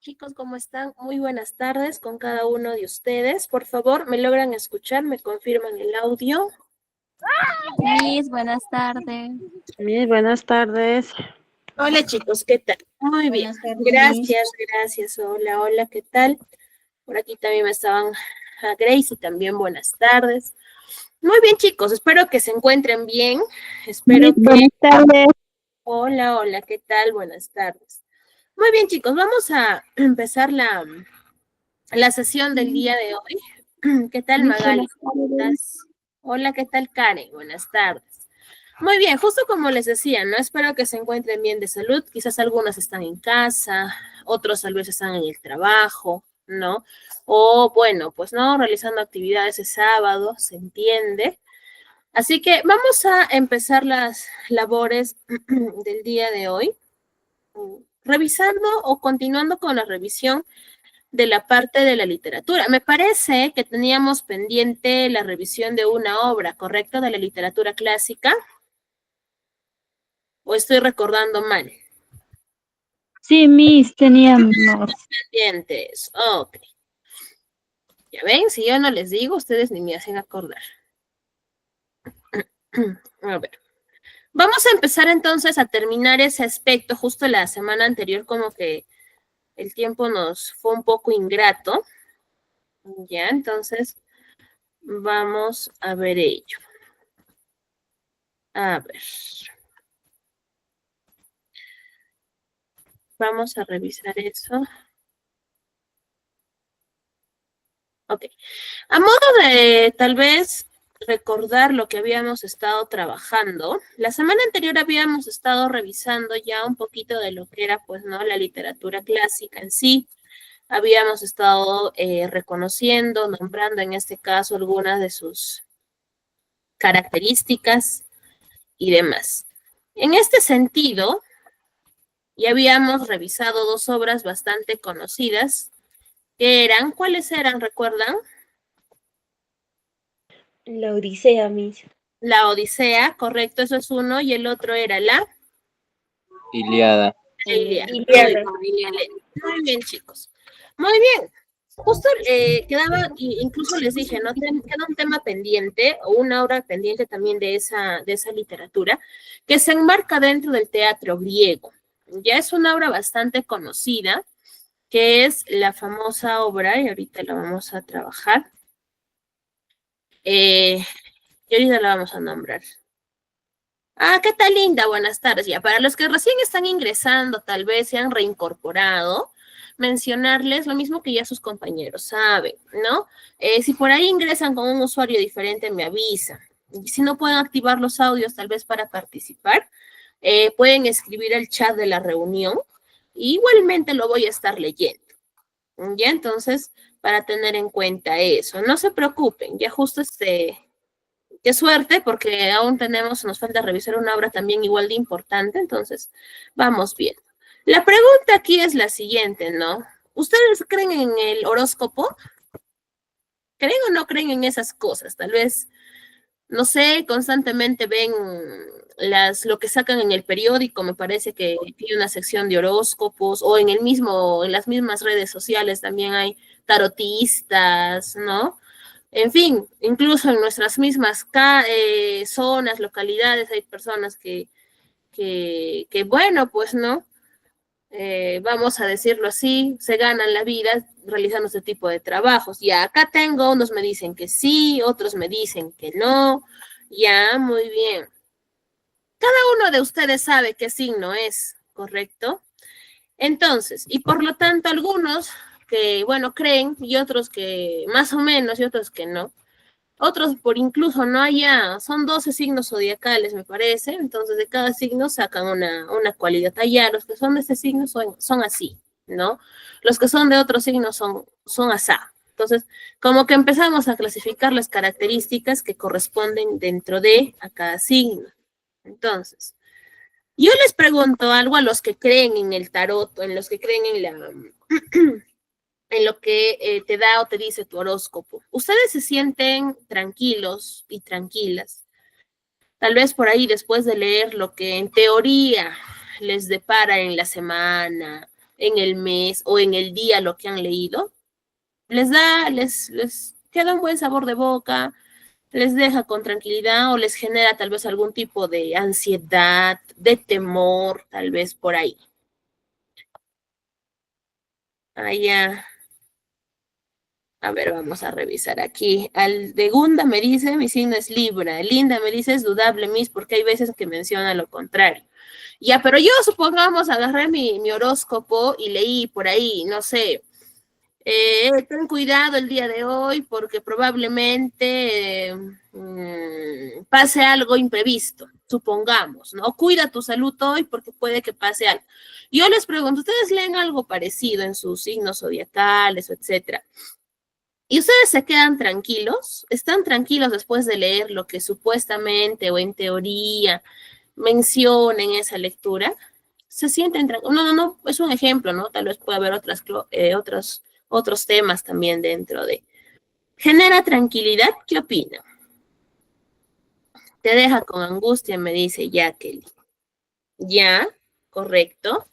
Chicos, ¿cómo están? Muy buenas tardes con cada uno de ustedes. Por favor, ¿me logran escuchar? ¿Me confirman el audio? Miss, buenas tardes. Bien, buenas tardes. Hola chicos, ¿qué tal? Muy bien. Buenas tardes, Miss. Gracias. Hola, hola, ¿qué tal? Por aquí también me estaban a Grace y también buenas tardes. Muy bien chicos, espero que se encuentren bien. Espero que... Buenas tardes. Hola, hola, ¿qué tal? Buenas tardes. Muy bien chicos, vamos a empezar la sesión del día de hoy. ¿Qué tal, Miss, Magali? buenas tardes. ¿Estás? Hola, ¿qué tal, Karen? Buenas tardes. Muy bien, justo como les decía, ¿no? Espero que se encuentren bien de salud. Quizás algunas están en casa, otros tal vez están en el trabajo, ¿no? O bueno, pues no, realizando actividades ese sábado, se entiende. Así que vamos a empezar las labores del día de hoy, revisando o continuando con la revisión de la parte de la literatura. Me parece que teníamos pendiente la revisión de una obra, ¿correcto? De la literatura clásica. ¿O estoy recordando mal? Sí, Miss, teníamos. Pendientes. Ok. Ya ven, si yo no les digo, ustedes ni me hacen acordar. A ver. Vamos a empezar entonces a terminar ese aspecto. Justo la semana anterior como que el tiempo nos fue un poco ingrato. Ya, entonces vamos a ver ello. A ver. Vamos a revisar eso. Ok. A modo de tal vez recordar lo que habíamos estado trabajando, la semana anterior habíamos estado revisando ya un poquito de lo que era, pues, ¿no? La literatura clásica en sí. Habíamos estado reconociendo, nombrando en este caso algunas de sus características y demás. En este sentido, ya habíamos revisado dos obras bastante conocidas, que eran, ¿cuáles eran? ¿Recuerdan? La Odisea, Miss. La Odisea, correcto, eso es uno, y el otro era la Ilíada. Ilíada. Ilíada. Muy bien, chicos. Muy bien. Justo quedaba, incluso les dije, ¿no? Queda un tema pendiente, o una obra pendiente también de esa literatura, que se enmarca dentro del teatro griego. Ya es una obra bastante conocida, que es la famosa obra, y ahorita la vamos a trabajar, y ahorita la vamos a nombrar. Ah, ¿qué tal, Linda? Buenas tardes. Ya, para los que recién están ingresando, tal vez se han reincorporado, mencionarles lo mismo que ya sus compañeros saben, ¿no? Si por ahí ingresan con un usuario diferente, me avisan. Y si no pueden activar los audios, tal vez para participar, pueden escribir al chat de la reunión. Igualmente lo voy a estar leyendo. Ya, entonces, para tener en cuenta eso. No se preocupen, ya justo qué suerte, porque aún nos falta revisar una obra también igual de importante, entonces vamos bien. La pregunta aquí es la siguiente, ¿no? ¿Ustedes creen en el horóscopo? ¿Creen o no creen en esas cosas? Tal vez, no sé, constantemente ven lo que sacan en el periódico, me parece que tiene una sección de horóscopos, o en las mismas redes sociales también hay tarotistas, ¿no? En fin, incluso en nuestras mismas zonas, localidades, hay personas que bueno, pues no, vamos a decirlo así, se ganan la vida realizando este tipo de trabajos. Ya acá tengo, unos me dicen que sí, otros me dicen que no. Ya, muy bien. Cada uno de ustedes sabe qué signo es, ¿correcto? Entonces, y por lo tanto, algunos que, bueno, creen y otros que más o menos y otros que no. Otros por incluso no haya, son 12 signos zodiacales, me parece, entonces de cada signo sacan una cualidad. Allá los que son de ese signo son así, ¿no? Los que son de otro signo son asá. Entonces, como que empezamos a clasificar las características que corresponden dentro de a cada signo. Entonces, yo les pregunto algo a los que creen en el tarot, en los que creen en lo que te da o te dice tu horóscopo. Ustedes se sienten tranquilos y tranquilas. Tal vez por ahí después de leer lo que en teoría les depara en la semana, en el mes o en el día lo que han leído, les queda un buen sabor de boca, les deja con tranquilidad o les genera tal vez algún tipo de ansiedad, de temor, tal vez por ahí. Ya. A ver, vamos a revisar aquí. Aldegunda me dice, mi signo es Libra. Linda me dice, es dudable, Miss, porque hay veces que menciona lo contrario. Ya, pero yo supongamos agarré mi horóscopo y leí por ahí, no sé, ten cuidado el día de hoy porque probablemente pase algo imprevisto, supongamos, ¿no? Cuida tu salud hoy porque puede que pase algo. Yo les pregunto, ¿ustedes leen algo parecido en sus signos zodiacales, etcétera? ¿Y ustedes se quedan tranquilos? ¿Están tranquilos después de leer lo que supuestamente o en teoría menciona en esa lectura? ¿Se sienten tranquilos? No, es un ejemplo, ¿no? Tal vez pueda haber otros temas también dentro de. ¿Genera tranquilidad? ¿Qué opina? Te deja con angustia, me dice Jacqueline. Ya, correcto.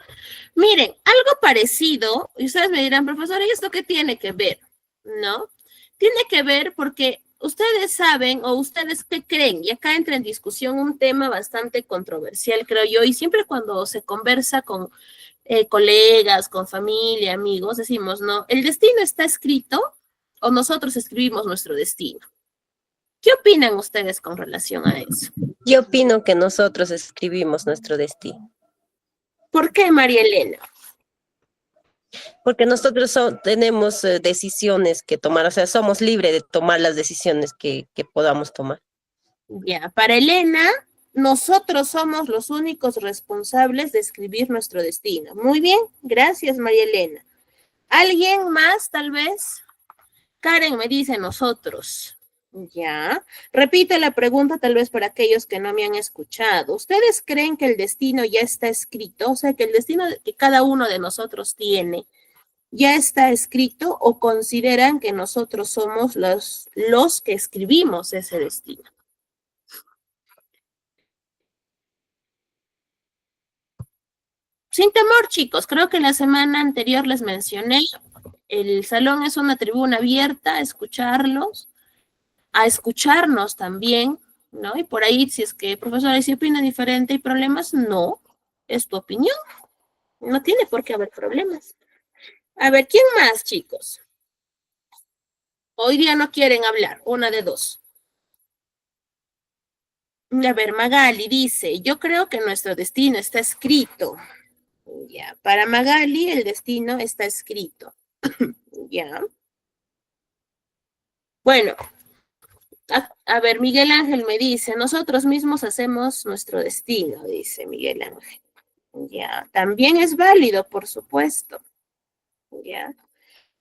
Miren, algo parecido, y ustedes me dirán, profesora, ¿y esto qué tiene que ver? ¿No? Tiene que ver porque ustedes saben o ustedes qué creen, y acá entra en discusión un tema bastante controversial, creo yo, y siempre cuando se conversa con colegas, con familia, amigos, decimos, no, el destino está escrito o nosotros escribimos nuestro destino. ¿Qué opinan ustedes con relación a eso? Yo opino que nosotros escribimos nuestro destino, ¿Por qué, María Elena? porque nosotros tenemos decisiones que tomar, o sea, somos libres de tomar las decisiones que podamos tomar. Ya, para Elena, nosotros somos los únicos responsables de escribir nuestro destino. Muy bien, gracias, María Elena. ¿Alguien más, tal vez? Karen me dice nosotros. Ya. Repito la pregunta tal vez para aquellos que no me han escuchado. ¿Ustedes creen que el destino ya está escrito? O sea, que el destino que cada uno de nosotros tiene ya está escrito o consideran que nosotros somos los que escribimos ese destino? Sin temor, chicos, creo que la semana anterior les mencioné, el salón es una tribuna abierta a escucharlos, a escucharnos también, ¿no? Y por ahí, si es que, profesora, si opina diferente, ¿hay problemas? No, es tu opinión, no tiene por qué haber problemas. A ver, ¿quién más, chicos? Hoy día no quieren hablar, una de dos. A ver, Magali dice, yo creo que nuestro destino está escrito. Ya, para Magali el destino está escrito. Ya. Bueno, a ver, Miguel Ángel me dice, nosotros mismos hacemos nuestro destino, dice Miguel Ángel. Ya, también es válido, por supuesto. Ya.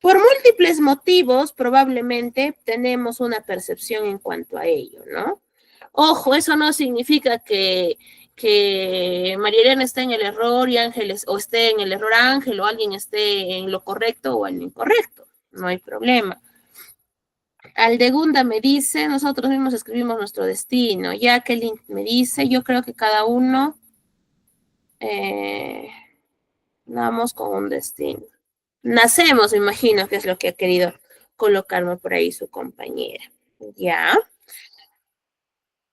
Por múltiples motivos, probablemente tenemos una percepción en cuanto a ello, ¿no? Ojo, eso no significa que María Elena esté en el error y Ángeles, o esté en el error Ángel, o alguien esté en lo correcto o en lo incorrecto. No hay problema. Aldegunda me dice, nosotros mismos escribimos nuestro destino. Jacqueline me dice, yo creo que cada uno vamos con un destino. Nacemos, me imagino que es lo que ha querido colocarme por ahí su compañera. ¿Ya?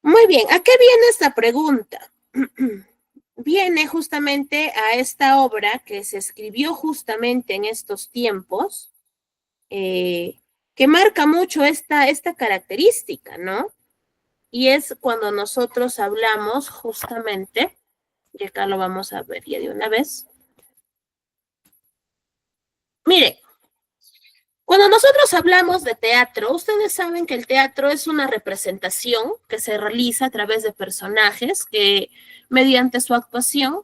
Muy bien, ¿a qué viene esta pregunta? Viene justamente a esta obra que se escribió justamente en estos tiempos, que marca mucho esta característica, ¿no? Y es cuando nosotros hablamos justamente, y acá lo vamos a ver ya de una vez. Mire, cuando nosotros hablamos de teatro, ustedes saben que el teatro es una representación que se realiza a través de personajes que mediante su actuación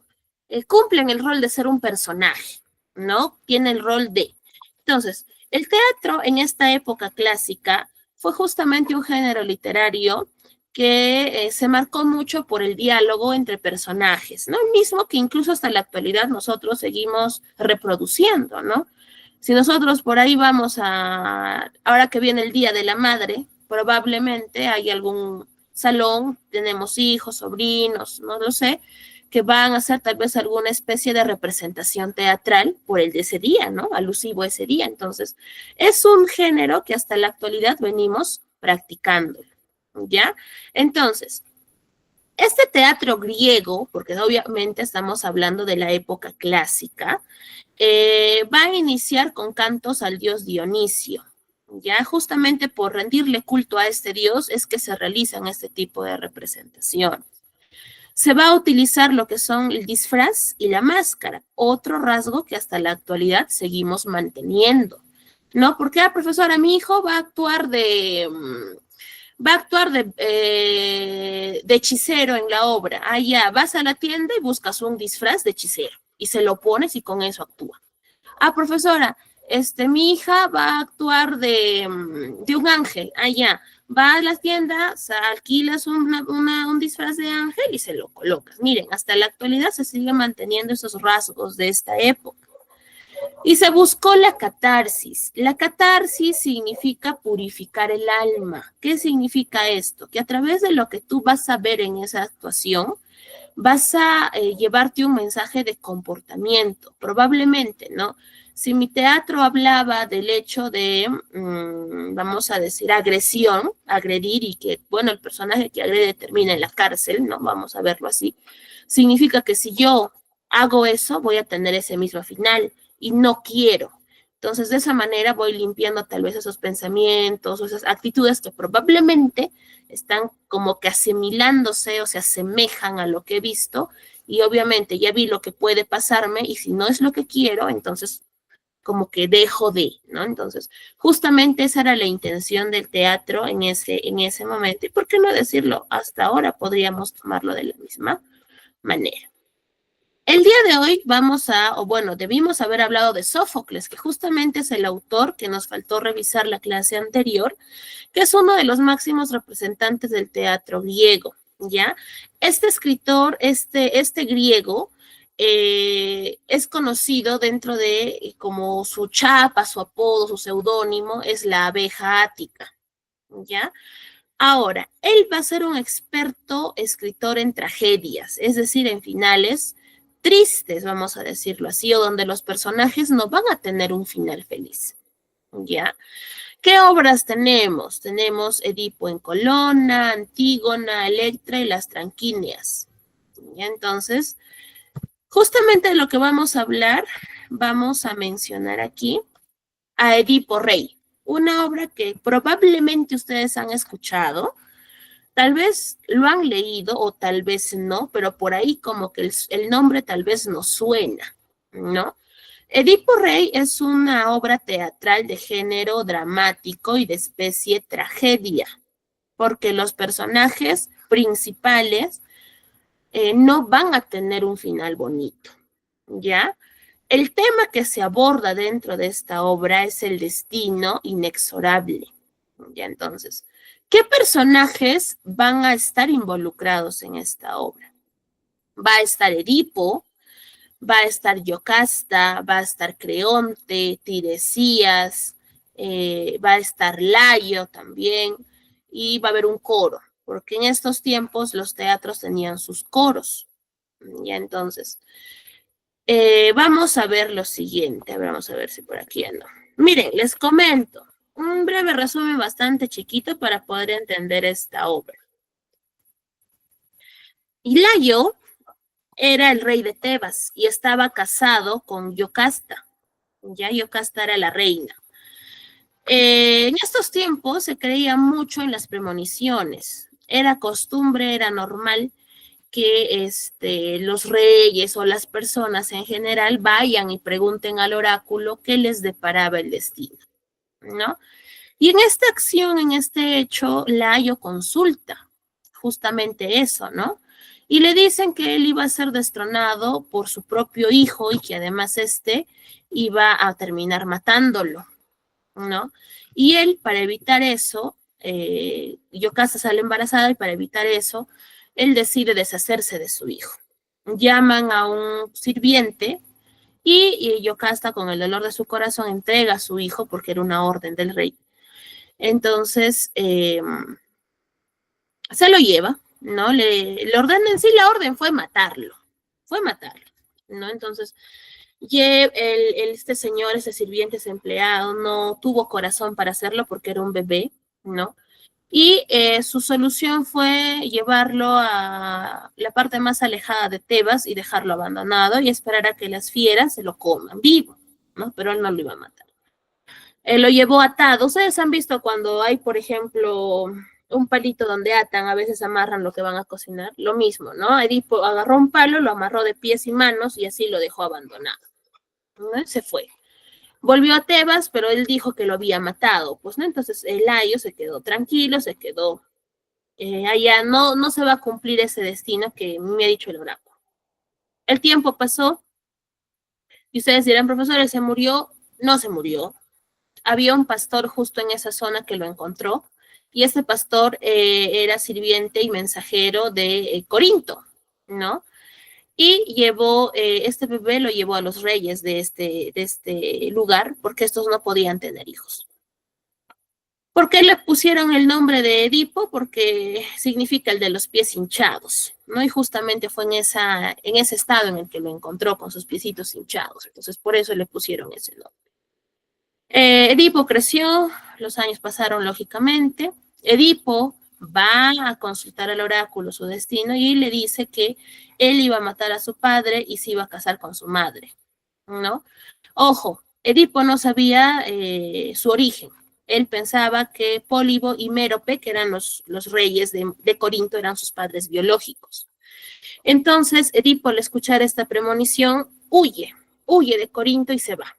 cumplen el rol de ser un personaje, ¿no? Tiene el rol de. Entonces, el teatro en esta época clásica fue justamente un género literario que se marcó mucho por el diálogo entre personajes, ¿no? Mismo que incluso hasta la actualidad nosotros seguimos reproduciendo, ¿no? Si nosotros por ahí vamos ahora que viene el Día de la Madre, probablemente hay algún salón, tenemos hijos, sobrinos, no lo sé, que van a hacer tal vez alguna especie de representación teatral por el de ese día, ¿no? Alusivo a ese día. Entonces, es un género que hasta la actualidad venimos practicando, ¿ya? Entonces, este teatro griego, porque obviamente estamos hablando de la época clásica, va a iniciar con cantos al dios Dionisio. Ya justamente por rendirle culto a este dios es que se realizan este tipo de representaciones. Se va a utilizar lo que son el disfraz y la máscara, otro rasgo que hasta la actualidad seguimos manteniendo, ¿no? Porque, profesora, mi hijo va a actuar de hechicero en la obra. Ah, ya, vas a la tienda y buscas un disfraz de hechicero y se lo pones y con eso actúa. Ah, profesora, mi hija va a actuar de un ángel. Ah, ya, va a las tiendas, alquilas un disfraz de ángel y se lo colocas. Miren, hasta la actualidad se sigue manteniendo esos rasgos de esta época. Y se buscó la catarsis. La catarsis significa purificar el alma. ¿Qué significa esto? Que a través de lo que tú vas a ver en esa actuación, vas a llevarte un mensaje de comportamiento, probablemente, ¿no? Si mi teatro hablaba del hecho de, vamos a decir, agresión, agredir y que, bueno, el personaje que agrede termina en la cárcel, ¿no? Vamos a verlo así. Significa que si yo hago eso, voy a tener ese mismo final y no quiero. Entonces, de esa manera voy limpiando tal vez esos pensamientos o esas actitudes que probablemente están como que asimilándose o se asemejan a lo que he visto y obviamente ya vi lo que puede pasarme y si no es lo que quiero, entonces como que dejo de, ¿no? Entonces, justamente esa era la intención del teatro en ese momento y por qué no decirlo, hasta ahora podríamos tomarlo de la misma manera. El día de hoy debimos haber hablado de Sófocles, que justamente es el autor que nos faltó revisar la clase anterior, que es uno de los máximos representantes del teatro griego, ¿ya? Este escritor, este griego, es conocido dentro de como su chapa, su apodo, su seudónimo, es la abeja ática, ¿ya? Ahora, él va a ser un experto escritor en tragedias, es decir, en finales tristes, vamos a decirlo así, o donde los personajes no van a tener un final feliz, ¿ya? ¿Qué obras tenemos? Tenemos Edipo en Colonna, Antígona, Electra y las Tranquinias. ¿Ya? Entonces, justamente de lo que vamos a hablar, vamos a mencionar aquí a Edipo Rey, una obra que probablemente ustedes han escuchado, tal vez lo han leído o tal vez no, pero por ahí como que el nombre tal vez nos suena, ¿no? Edipo Rey es una obra teatral de género dramático y de especie tragedia, porque los personajes principales no van a tener un final bonito, ¿ya? El tema que se aborda dentro de esta obra es el destino inexorable, ¿ya? Entonces, ¿qué personajes van a estar involucrados en esta obra? Va a estar Edipo, va a estar Yocasta, va a estar Creonte, Tiresias, va a estar Layo también, y va a haber un coro, porque en estos tiempos los teatros tenían sus coros. Ya entonces, vamos a ver lo siguiente, vamos a ver si por aquí ando. Miren, les comento un breve resumen bastante chiquito para poder entender esta obra. Y Layo era el rey de Tebas y estaba casado con Yocasta. Ya Yocasta era la reina. En estos tiempos se creía mucho en las premoniciones. Era costumbre, era normal que los reyes o las personas en general vayan y pregunten al oráculo qué les deparaba el destino, ¿no? Y en esta acción, en este hecho, Layo consulta justamente eso, ¿no? Y le dicen que él iba a ser destronado por su propio hijo y que además iba a terminar matándolo, ¿no? Y él, para evitar eso, Yocasta sale embarazada y para evitar eso, él decide deshacerse de su hijo. Llaman a un sirviente y Yocasta, con el dolor de su corazón, entrega a su hijo porque era una orden del rey. Entonces, se lo lleva, ¿no? Le ordenan, sí, la orden fue matarlo, fue matarlo, ¿no? Entonces, este señor, ese sirviente, ese empleado, no tuvo corazón para hacerlo porque era un bebé, ¿no? Y su solución fue llevarlo a la parte más alejada de Tebas y dejarlo abandonado y esperar a que las fieras se lo coman vivo, ¿no? Pero él no lo iba a matar. Él lo llevó atado. Ustedes han visto cuando hay, por ejemplo, un palito donde atan, a veces amarran lo que van a cocinar, lo mismo, ¿no? Edipo agarró un palo, lo amarró de pies y manos y así lo dejó abandonado, ¿no? Se fue. Volvió a Tebas, pero él dijo que lo había matado, pues, ¿no? Entonces el Layo se quedó tranquilo, se quedó allá, no se va a cumplir ese destino que me ha dicho el oráculo. El tiempo pasó y ustedes dirán, profesor, ¿él se murió? No se murió. Había un pastor justo en esa zona que lo encontró y este pastor era sirviente y mensajero de Corinto, ¿no? Y llevó, este bebé lo llevó a los reyes de este lugar porque estos no podían tener hijos. ¿Por qué le pusieron el nombre de Edipo? Porque significa el de los pies hinchados, ¿no? Y justamente fue en ese estado en el que lo encontró con sus piecitos hinchados. Entonces, por eso le pusieron ese nombre. Edipo creció, los años pasaron lógicamente. Edipo va a consultar al oráculo su destino y le dice que él iba a matar a su padre y se iba a casar con su madre, ¿no? Ojo, Edipo no sabía su origen. Él pensaba que Pólibo y Mérope, que eran los reyes de Corinto, eran sus padres biológicos. Entonces, Edipo, al escuchar esta premonición, huye de Corinto y se va.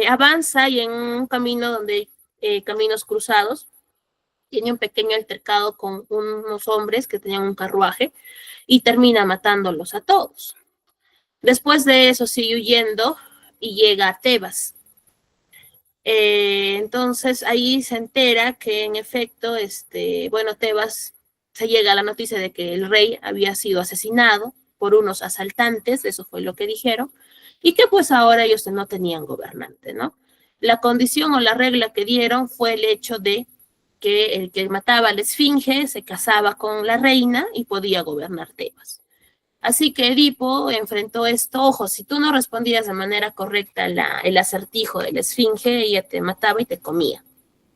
Avanza y en un camino donde hay caminos cruzados, tiene un pequeño altercado con unos hombres que tenían un carruaje y termina matándolos a todos. Después de eso sigue huyendo y llega a Tebas. Entonces ahí se entera que en efecto, Tebas, se llega a la noticia de que el rey había sido asesinado por unos asaltantes, eso fue lo que dijeron, y que pues ahora ellos no tenían gobernante, ¿no? La condición o la regla que dieron fue el hecho de que el que mataba a la esfinge se casaba con la reina y podía gobernar Tebas. Así que Edipo enfrentó esto. Ojo, si tú no respondías de manera correcta el acertijo de la esfinge, ella te mataba y te comía,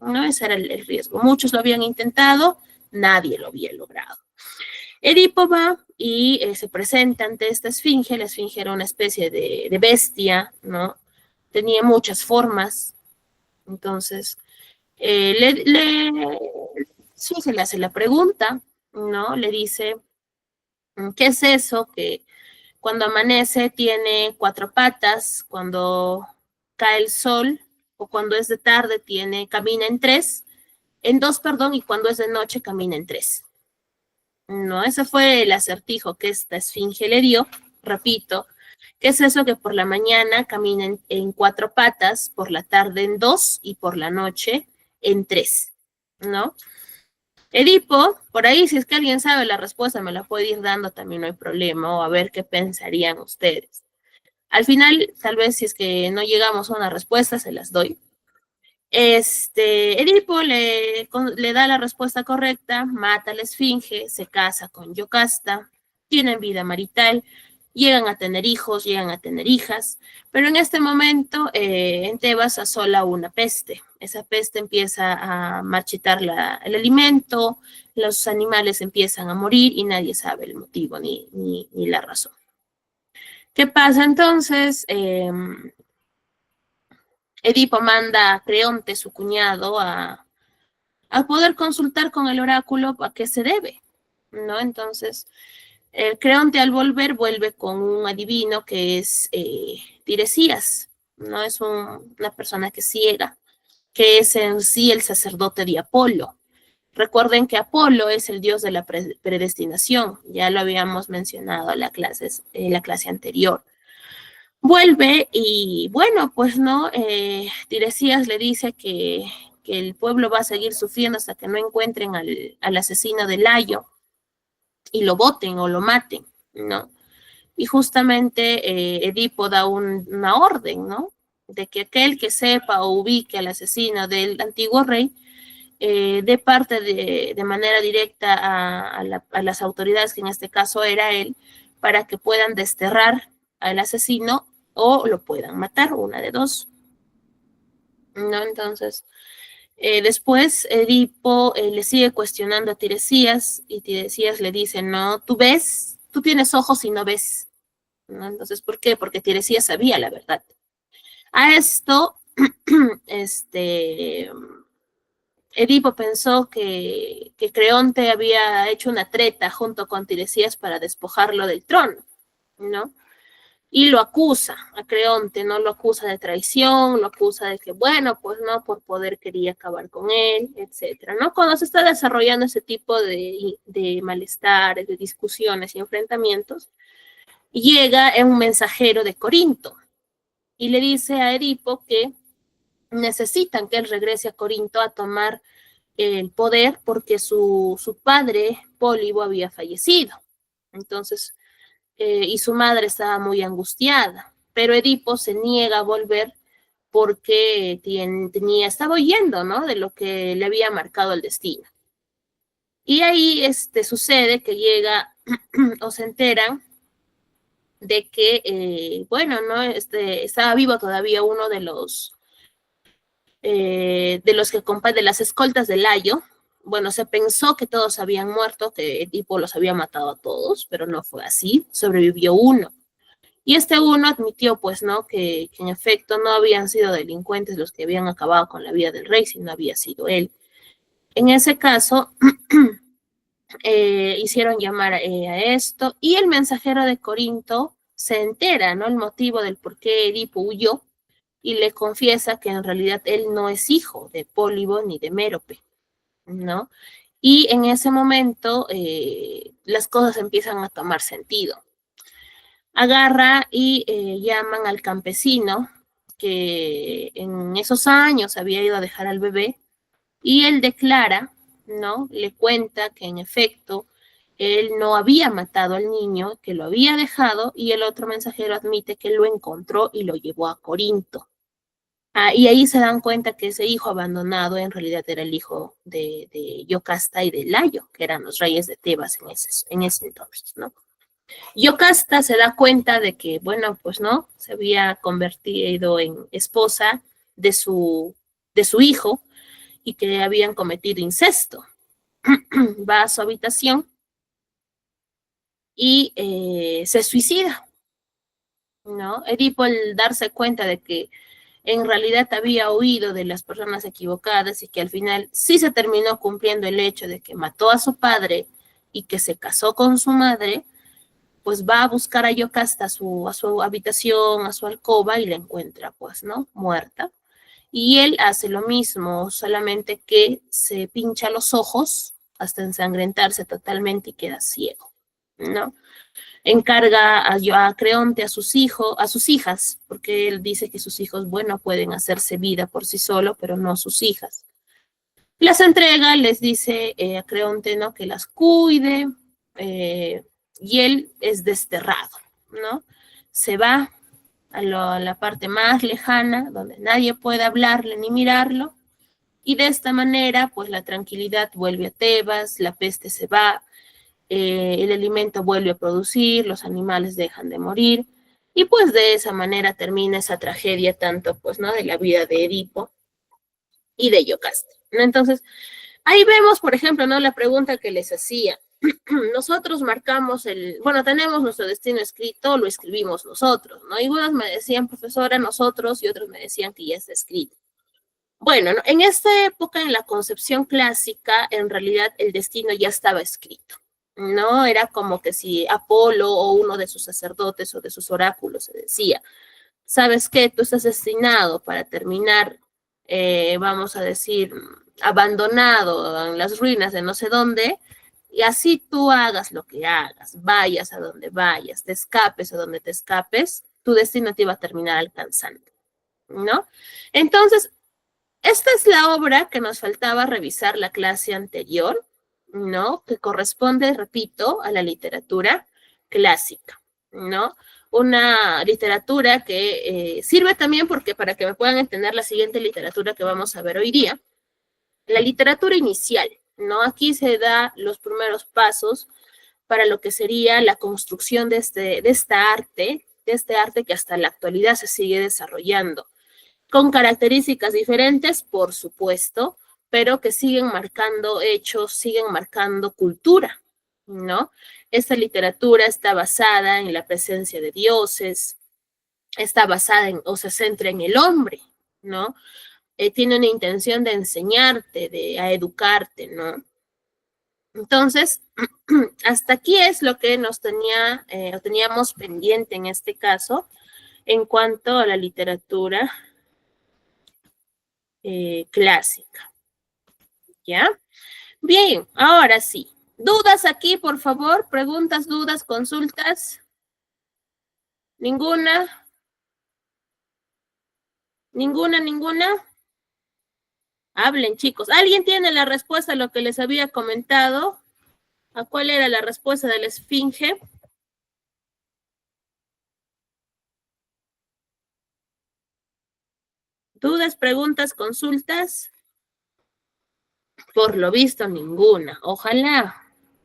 ¿no? Ese era el riesgo. Muchos lo habían intentado, nadie lo había logrado. Edipo va y se presenta ante esta esfinge. La esfinge era una especie de bestia, ¿no? Tenía muchas formas. Entonces, se le hace la pregunta, ¿no? Le dice, ¿qué es eso que cuando amanece tiene 4 patas, cuando cae el sol o cuando es de tarde camina en dos, perdón, y cuando es de noche camina en 3? No, ese fue el acertijo que esta esfinge le dio. Repito, ¿qué es eso que por la mañana camina en 4 patas, por la tarde en 2 y por la noche en 3? ¿No? Edipo, por ahí, si es que alguien sabe la respuesta, me la puede ir dando, también no hay problema, o a ver qué pensarían ustedes. Al final, tal vez si es que no llegamos a una respuesta, se las doy. Edipo le da la respuesta correcta, mata a la esfinge, se casa con Yocasta, tienen vida marital, llegan a tener hijos, llegan a tener hijas, pero en este momento en Tebas asola una peste. Esa peste empieza a marchitar el alimento, los animales empiezan a morir y nadie sabe el motivo ni la razón. ¿Qué pasa entonces? Edipo manda a Creonte, su cuñado, a poder consultar con el oráculo a qué se debe, ¿no? Entonces, Creonte al vuelve con un adivino que es Tiresias, ¿no? Es una persona que es ciega, que es en sí el sacerdote de Apolo. Recuerden que Apolo es el dios de la predestinación, ya lo habíamos mencionado en la clase anterior. Vuelve y bueno, pues no, Tiresias le dice que el pueblo va a seguir sufriendo hasta que no encuentren al asesino de Layo y lo boten o lo maten, ¿no? Y justamente Edipo da una orden, ¿no? De que aquel que sepa o ubique al asesino del antiguo rey dé parte de manera directa a las autoridades, que en este caso era él, para que puedan desterrar al asesino o lo puedan matar, una de dos. ¿No? Entonces, después Edipo le sigue cuestionando a Tiresias y Tiresias le dice, no, tú ves, tú tienes ojos y no ves. ¿No? Entonces, ¿por qué? Porque Tiresias sabía la verdad. A esto, Edipo pensó que Creonte había hecho una treta junto con Tiresias para despojarlo del trono, ¿no? Y lo acusa a Creonte, ¿no? Lo acusa de traición, lo acusa de que, bueno, pues no, por poder quería acabar con él, etcétera, ¿no? Cuando se está desarrollando ese tipo de malestares, de discusiones y enfrentamientos, llega un mensajero de Corinto y le dice a Edipo que necesitan que él regrese a Corinto a tomar el poder porque su padre, Pólibo, había fallecido. Entonces, y su madre estaba muy angustiada, pero Edipo se niega a volver porque estaba huyendo, ¿no? De lo que le había marcado el destino. Y ahí sucede que llega o se enteran de que, bueno, ¿no? Estaba vivo todavía uno de los de las escoltas de Layo. Bueno, se pensó que todos habían muerto, que Edipo los había matado a todos, pero no fue así, sobrevivió uno. Y este uno admitió, pues, ¿no? Que en efecto no habían sido delincuentes los que habían acabado con la vida del rey, sino había sido él. En ese caso, hicieron llamar a esto, y el mensajero de Corinto se entera, ¿no? El motivo del por qué Edipo huyó, y le confiesa que en realidad él no es hijo de Pólibo ni de Mérope, ¿no? Y en ese momento las cosas empiezan a tomar sentido. Agarra y llaman al campesino que en esos años había ido a dejar al bebé y él declara, ¿no? Le cuenta que en efecto él no había matado al niño, que lo había dejado y el otro mensajero admite que lo encontró y lo llevó a Corinto. Y ahí se dan cuenta que ese hijo abandonado en realidad era el hijo de Yocasta y de Layo, que eran los reyes de Tebas en ese entonces, ¿no? Yocasta se da cuenta de que, bueno, pues no, se había convertido en esposa de su hijo y que habían cometido incesto. Va a su habitación y se suicida, ¿no? Edipo, al darse cuenta de que en realidad había oído de las personas equivocadas y que al final sí se terminó cumpliendo el hecho de que mató a su padre y que se casó con su madre, pues va a buscar a Yocasta a su habitación, a su alcoba y la encuentra, pues, ¿no? Muerta. Y él hace lo mismo, solamente que se pincha los ojos hasta ensangrentarse totalmente y queda ciego, ¿no? Encarga a Creonte a sus hijas, porque él dice que sus hijos, bueno, pueden hacerse vida por sí solo, pero no sus hijas. Las entrega, les dice a Creonte, ¿no? Que las cuide, y él es desterrado, ¿no? Se va a la parte más lejana, donde nadie puede hablarle ni mirarlo, y de esta manera, pues la tranquilidad vuelve a Tebas, la peste se va, el alimento vuelve a producir, los animales dejan de morir, y pues de esa manera termina esa tragedia tanto, pues, ¿no? De la vida de Edipo y de Yocasta, ¿no? Entonces, ahí vemos, por ejemplo, ¿no? La pregunta que les hacía. Nosotros marcamos tenemos nuestro destino escrito, lo escribimos nosotros, ¿no? Y unos me decían, profesora, nosotros, y otros me decían que ya está escrito. Bueno, ¿no? En esta época, en la concepción clásica, en realidad el destino ya estaba escrito, ¿no? Era como que si Apolo o uno de sus sacerdotes o de sus oráculos se decía, ¿sabes qué? Tú estás destinado para terminar, vamos a decir, abandonado en las ruinas de no sé dónde, y así tú hagas lo que hagas, vayas a donde vayas, te escapes a donde te escapes, tu destino te va a terminar alcanzando, ¿no? Entonces, esta es la obra que nos faltaba revisar la clase anterior, ¿no? Que corresponde, repito, a la literatura clásica, ¿no? Una literatura que sirve también porque para que me puedan entender la siguiente literatura que vamos a ver hoy día, la literatura inicial, ¿no? Aquí se da los primeros pasos para lo que sería la construcción de este arte que hasta la actualidad se sigue desarrollando, con características diferentes, por supuesto, pero que siguen marcando hechos, siguen marcando cultura, ¿no? Esta literatura está basada en la presencia de dioses, está basada o se centra en el hombre, ¿no? Tiene una intención de enseñarte, a educarte, ¿no? Entonces, hasta aquí es lo que teníamos pendiente en este caso, en cuanto a la literatura clásica, ¿ya? Bien, ahora sí. ¿Dudas aquí, por favor? ¿Preguntas, dudas, consultas? ¿Ninguna? ¿Ninguna? Hablen, chicos. ¿Alguien tiene la respuesta a lo que les había comentado? ¿A cuál era la respuesta de la esfinge? ¿Dudas, preguntas, consultas? Por lo visto, ninguna. Ojalá.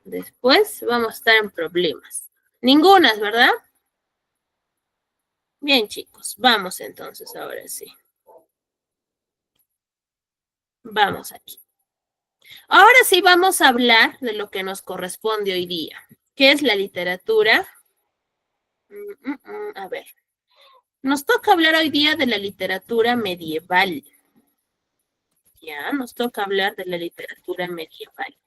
Después vamos a estar en problemas. Ninguna, ¿verdad? Bien, chicos. Vamos entonces, ahora sí. Vamos aquí. Ahora sí vamos a hablar de lo que nos corresponde hoy día, que es la literatura. A ver. Nos toca hablar hoy día de la literatura medieval. Ya, nos toca hablar de la literatura medieval.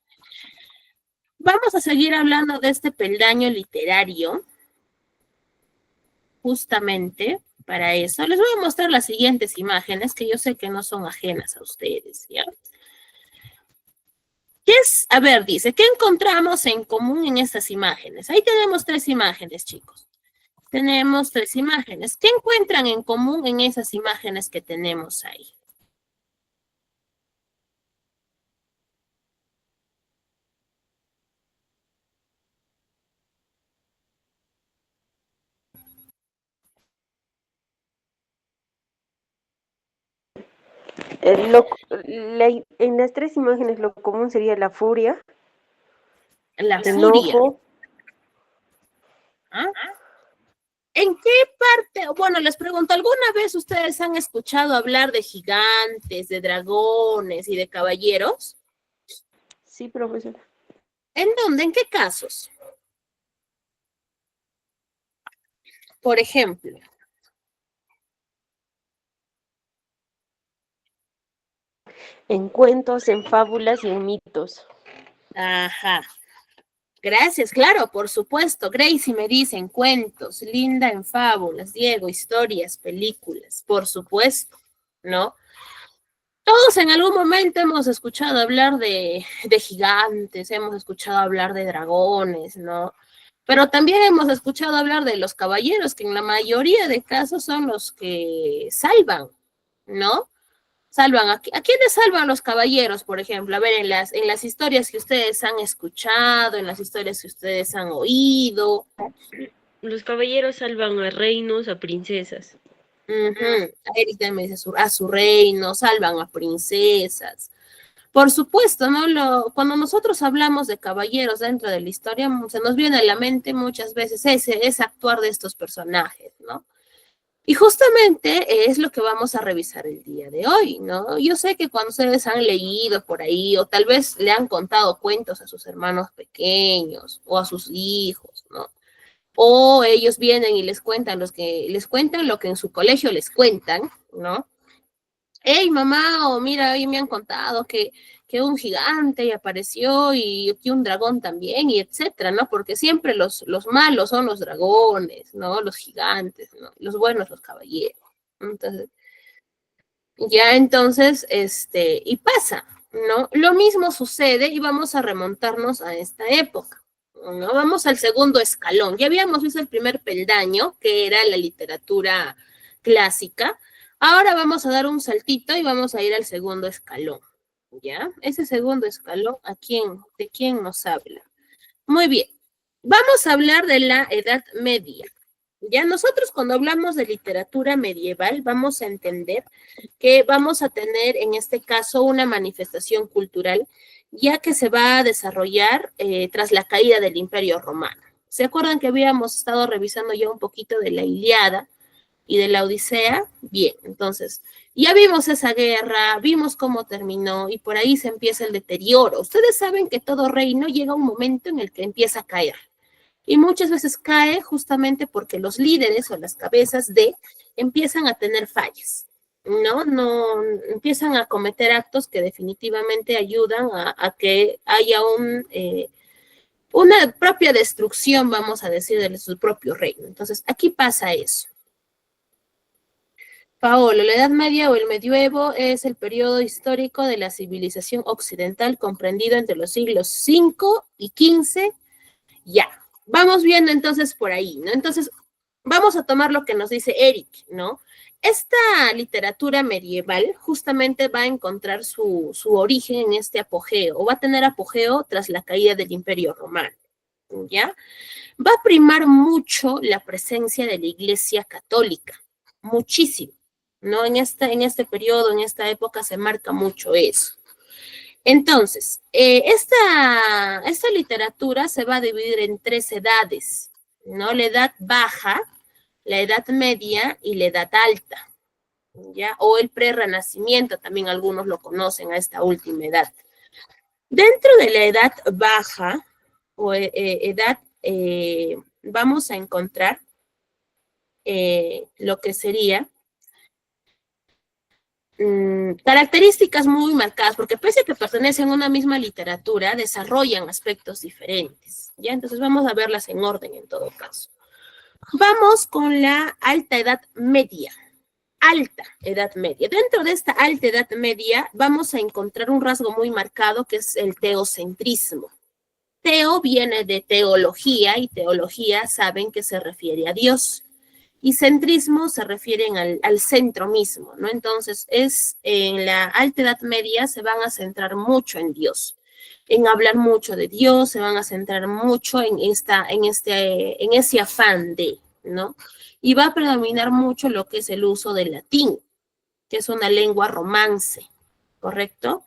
Vamos a seguir hablando de este peldaño literario. Justamente para eso. Les voy a mostrar las siguientes imágenes, que yo sé que no son ajenas a ustedes, ¿ya? ¿Qué es? A ver, dice, ¿qué encontramos en común en estas imágenes? Ahí tenemos 3 imágenes, chicos. Tenemos 3 imágenes. ¿Qué encuentran en común en esas imágenes que tenemos ahí? En las 3 imágenes lo común sería la furia, La el furia. enojo. ¿Ah? ¿En qué parte? Bueno, les pregunto, ¿alguna vez ustedes han escuchado hablar de gigantes, de dragones y de caballeros? Sí, profesor. ¿En dónde? ¿En qué casos? Por ejemplo. En cuentos, en fábulas y en mitos. Ajá. Gracias, claro, por supuesto. Gracie me dice en cuentos, Linda en fábulas, Diego, historias, películas, por supuesto, ¿no? Todos en algún momento hemos escuchado hablar de gigantes, hemos escuchado hablar de dragones, ¿no? Pero también hemos escuchado hablar de los caballeros, que en la mayoría de casos son los que salvan, ¿no? Salvan, ¿a quiénes salvan los caballeros, por ejemplo? A ver, en las historias que ustedes han escuchado, en las historias que ustedes han oído. Los caballeros salvan a reinos, a princesas. Eric también me dice a su reino, salvan a princesas. Por supuesto, ¿no? Cuando nosotros hablamos de caballeros dentro de la historia, se nos viene a la mente muchas veces ese actuar de estos personajes, ¿no? Y justamente es lo que vamos a revisar el día de hoy, ¿no? Yo sé que cuando ustedes han leído por ahí, o tal vez le han contado cuentos a sus hermanos pequeños, o a sus hijos, ¿no? O ellos vienen y les cuentan lo que en su colegio les cuentan, ¿no? Hey, mamá, o mira, hoy me han contado que un gigante apareció y que un dragón también, y etcétera, ¿no? Porque siempre los malos son los dragones, ¿no? Los gigantes, ¿no? Los buenos, los caballeros. Entonces, y pasa, ¿no? Lo mismo sucede y vamos a remontarnos a esta época, ¿no? Vamos al segundo escalón. Ya habíamos visto el primer peldaño, que era la literatura clásica. Ahora vamos a dar un saltito y vamos a ir al segundo escalón, ¿ya? Ese segundo escalón, ¿de quién nos habla? Muy bien. Vamos a hablar de la Edad Media. Ya nosotros cuando hablamos de literatura medieval vamos a entender que vamos a tener en este caso una manifestación cultural ya que se va a desarrollar tras la caída del Imperio Romano. ¿Se acuerdan que habíamos estado revisando ya un poquito de la Ilíada y de la Odisea? Bien, entonces, ya vimos esa guerra, vimos cómo terminó y por ahí se empieza el deterioro. Ustedes saben que todo reino llega a un momento en el que empieza a caer. Y muchas veces cae justamente porque los líderes o las cabezas empiezan a tener fallas, ¿no? No empiezan a cometer actos que definitivamente ayudan a que haya una propia destrucción, vamos a decir, de su propio reino. Entonces, aquí pasa eso. Paolo, la Edad Media o el Medioevo es el periodo histórico de la civilización occidental comprendido entre los siglos V y XV. Ya, vamos viendo entonces por ahí, ¿no? Entonces, vamos a tomar lo que nos dice Eric, ¿no? Esta literatura medieval justamente va a encontrar su origen en este apogeo, o va a tener apogeo tras la caída del Imperio Romano, ¿ya? Va a primar mucho la presencia de la Iglesia Católica, muchísimo, ¿no? En este periodo, en esta época se marca mucho eso. Entonces, esta literatura se va a dividir en 3 edades, ¿no? La edad baja, la edad media y la edad alta, ¿ya? O el prerrenacimiento, también algunos lo conocen a esta última edad. Dentro de la edad baja o edad, vamos a encontrar lo que sería características muy marcadas, porque pese a que pertenecen a una misma literatura, desarrollan aspectos diferentes, ¿ya? Entonces vamos a verlas en orden en todo caso. Vamos con la alta edad media. Alta edad media. Dentro de esta alta edad media vamos a encontrar un rasgo muy marcado que es el teocentrismo. Teo viene de teología y teología saben que se refiere a Dios. Y centrismo se refieren al centro mismo, ¿no? Entonces, en la alta edad media se van a centrar mucho en Dios, en hablar mucho de Dios, se van a centrar mucho en ese afán de, ¿no? Y va a predominar mucho lo que es el uso del latín, que es una lengua romance, ¿correcto?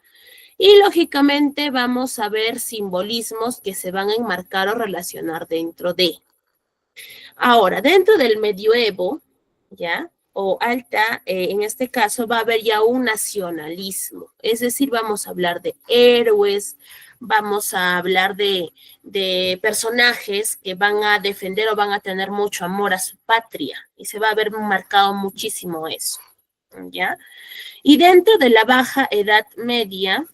Y lógicamente vamos a ver simbolismos que se van a enmarcar o relacionar dentro de. Ahora, dentro del medioevo, ¿ya? O alta, en este caso va a haber ya un nacionalismo, es decir, vamos a hablar de héroes, vamos a hablar de personajes que van a defender o van a tener mucho amor a su patria, y se va a ver marcado muchísimo eso, ¿ya? Y dentro de la baja edad media,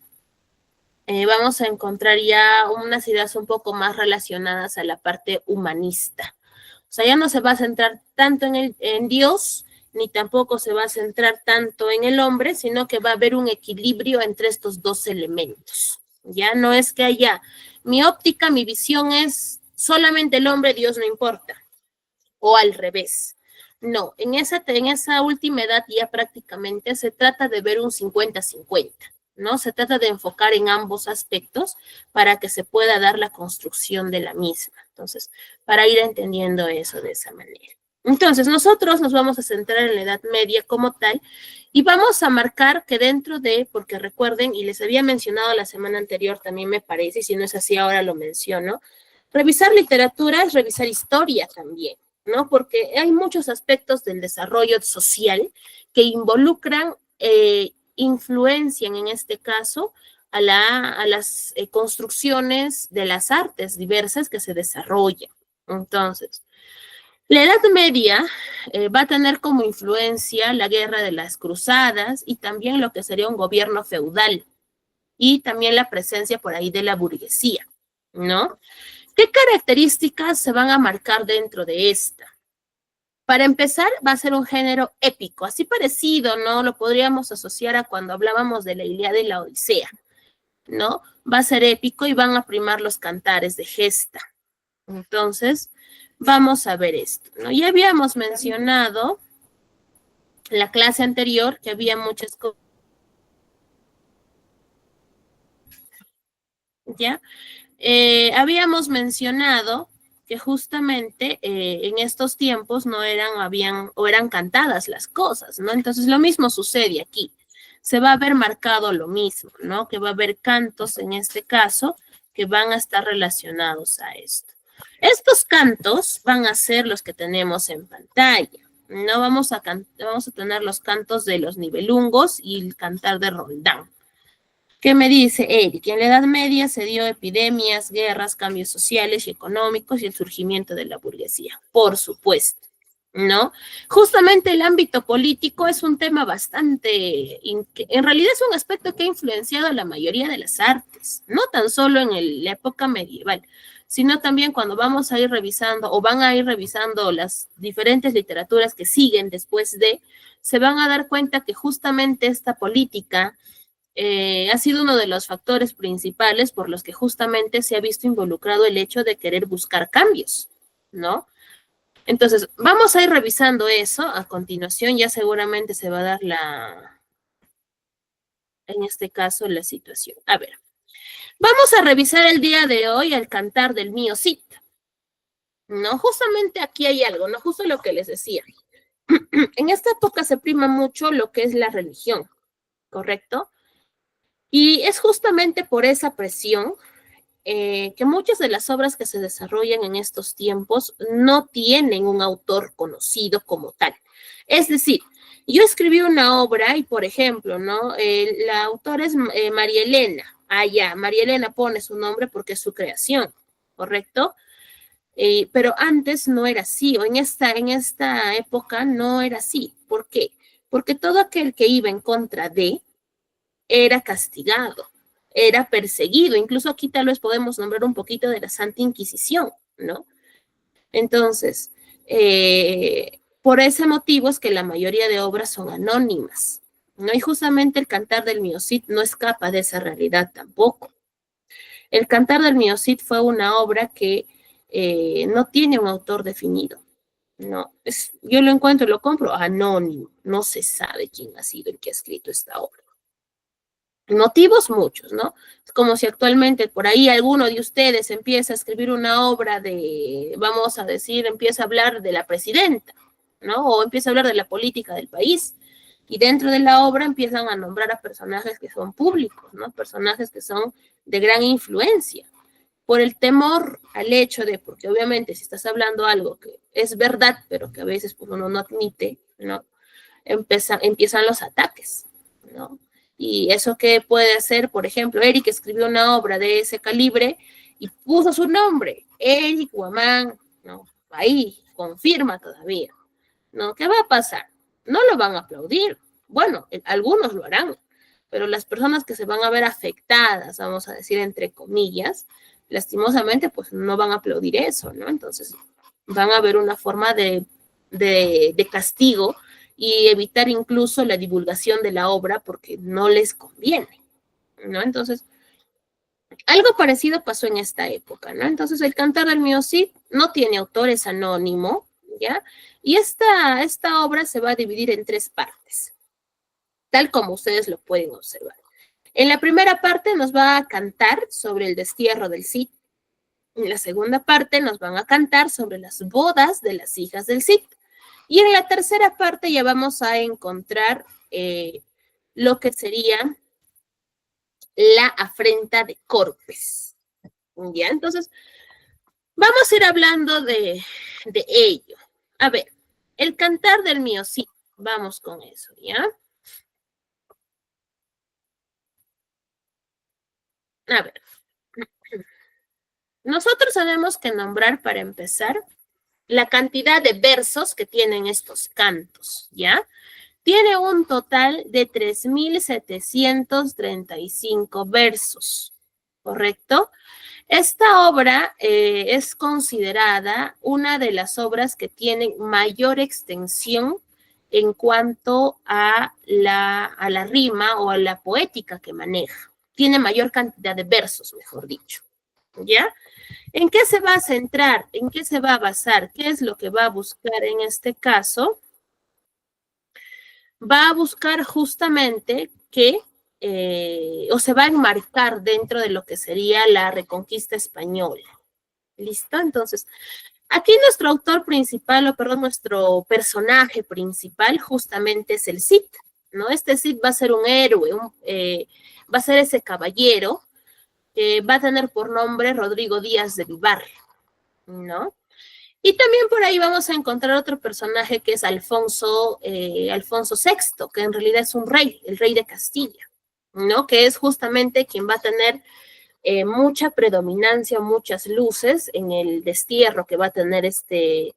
vamos a encontrar ya unas ideas un poco más relacionadas a la parte humanista. O sea, ya no se va a centrar tanto en Dios, ni tampoco se va a centrar tanto en el hombre, sino que va a haber un equilibrio entre estos 2 elementos. Ya no es que haya, mi óptica, mi visión es solamente el hombre, Dios no importa, o al revés. No, en esa última edad ya prácticamente se trata de ver un 50-50. ¿No? Se trata de enfocar en ambos aspectos para que se pueda dar la construcción de la misma. Entonces, para ir entendiendo eso de esa manera. Entonces, nosotros nos vamos a centrar en la edad media como tal y vamos a marcar que dentro de, porque recuerden, y les había mencionado la semana anterior también me parece, y si no es así ahora lo menciono, revisar literatura es revisar historia también, ¿no? Porque hay muchos aspectos del desarrollo social que involucran influencian en este caso a las construcciones de las artes diversas que se desarrollan. Entonces, la Edad Media va a tener como influencia la guerra de las cruzadas y también lo que sería un gobierno feudal y también la presencia por ahí de la burguesía, ¿no? ¿Qué características se van a marcar dentro de esta? Para empezar, va a ser un género épico, así parecido, ¿no? Lo podríamos asociar a cuando hablábamos de la Ilíada y la Odisea, ¿no? Va a ser épico y van a primar los cantares de gesta. Entonces, vamos a ver esto, ¿no? Ya habíamos mencionado en la clase anterior que había muchas cosas, ¿ya? Habíamos mencionado que justamente en estos tiempos no eran cantadas las cosas, ¿no? Entonces lo mismo sucede aquí. se va a ver marcado lo mismo, ¿no? Que va a haber cantos en este caso que van a estar relacionados a esto. Estos cantos van a ser los que tenemos en pantalla. No vamos a tener los cantos de los nivelungos y el cantar de Roldán. ¿Qué me dice Eric? En la Edad Media se dio epidemias, guerras, cambios sociales y económicos y el surgimiento de la burguesía. Por supuesto, ¿no? Justamente el ámbito político es un tema bastante, en realidad es un aspecto que ha influenciado a la mayoría de las artes, no tan solo en la época medieval, sino también cuando vamos a ir revisando o van a ir revisando las diferentes literaturas que siguen después se van a dar cuenta que justamente esta política ha sido uno de los factores principales por los que justamente se ha visto involucrado el hecho de querer buscar cambios, ¿no? Entonces, vamos a ir revisando eso a continuación, ya seguramente se va a dar en este caso, la situación. A ver, vamos a revisar el día de hoy el cantar del mío Cid, ¿no? Justamente aquí hay algo, ¿no? Justo lo que les decía. En esta época se prima mucho lo que es la religión, ¿correcto? Y es justamente por esa presión que muchas de las obras que se desarrollan en estos tiempos no tienen un autor conocido como tal. Es decir, yo escribí una obra y, por ejemplo, ¿no? La autora es María Elena. Ah, ya, María Elena pone su nombre porque es su creación, ¿correcto? Pero antes no era así, o en esta época no era así. ¿Por qué? Porque todo aquel que iba en contra de era castigado, era perseguido. Incluso aquí tal vez podemos nombrar un poquito de la Santa Inquisición, ¿no? Entonces, por ese motivo es que la mayoría de obras son anónimas, ¿no? Y justamente el Cantar del Mío Cid no escapa de esa realidad tampoco. El Cantar del Mío Cid fue una obra que no tiene un autor definido, ¿no? Yo lo encuentro, lo compro anónimo, no se sabe quién ha sido el que ha escrito esta obra. Motivos muchos, ¿no? Es como si actualmente por ahí alguno de ustedes empieza a escribir una obra vamos a decir, empieza a hablar de la presidenta, ¿no? O empieza a hablar de la política del país. Y dentro de la obra empiezan a nombrar a personajes que son públicos, ¿no? Personajes que son de gran influencia. Por el temor al hecho porque obviamente si estás hablando algo que es verdad, pero que a veces pues, uno no admite, ¿no? Empiezan los ataques, ¿no? Y eso que puede ser, por ejemplo, Eric escribió una obra de ese calibre y puso su nombre, Eric Guamán, ¿no? Ahí, confirma todavía, ¿no? ¿Qué va a pasar? No lo van a aplaudir. Bueno, algunos lo harán, pero las personas que se van a ver afectadas, vamos a decir entre comillas, lastimosamente, pues no van a aplaudir eso, ¿no? Entonces, van a ver una forma de castigo y evitar incluso la divulgación de la obra porque no les conviene, ¿no? Entonces, algo parecido pasó en esta época, ¿no? Entonces, el Cantar del Mío Cid no tiene autor, es anónimo, ¿ya? Y esta obra se va a dividir en 3 partes, tal como ustedes lo pueden observar. En la primera parte nos va a cantar sobre el destierro del Cid. En la segunda parte nos van a cantar sobre las bodas de las hijas del Cid. Y en la tercera parte ya vamos a encontrar lo que sería la afrenta de Corpes. ¿Ya? Entonces, vamos a ir hablando de ello. A ver, el Cantar del Mío Cid. Vamos con eso, ¿ya? A ver. Nosotros tenemos que nombrar para empezar la cantidad de versos que tienen estos cantos, ¿ya? Tiene un total de 3,735 versos, ¿correcto? Esta obra es considerada una de las obras que tienen mayor extensión en cuanto a la rima o a la poética que maneja. Tiene mayor cantidad de versos, mejor dicho, ¿ya? ¿En qué se va a centrar? ¿En qué se va a basar? ¿Qué es lo que va a buscar en este caso? Va a buscar justamente o se va a enmarcar dentro de lo que sería la reconquista española. ¿Listo? Entonces, aquí nuestro autor principal, nuestro personaje principal justamente es el Cid, ¿no? Este Cid va a ser un héroe, va a ser ese caballero que va a tener por nombre Rodrigo Díaz de Vivar, ¿no? Y también por ahí vamos a encontrar otro personaje que es Alfonso VI, que en realidad es un rey, el rey de Castilla, ¿no? Que es justamente quien va a tener mucha predominancia, muchas luces en el destierro que va a tener este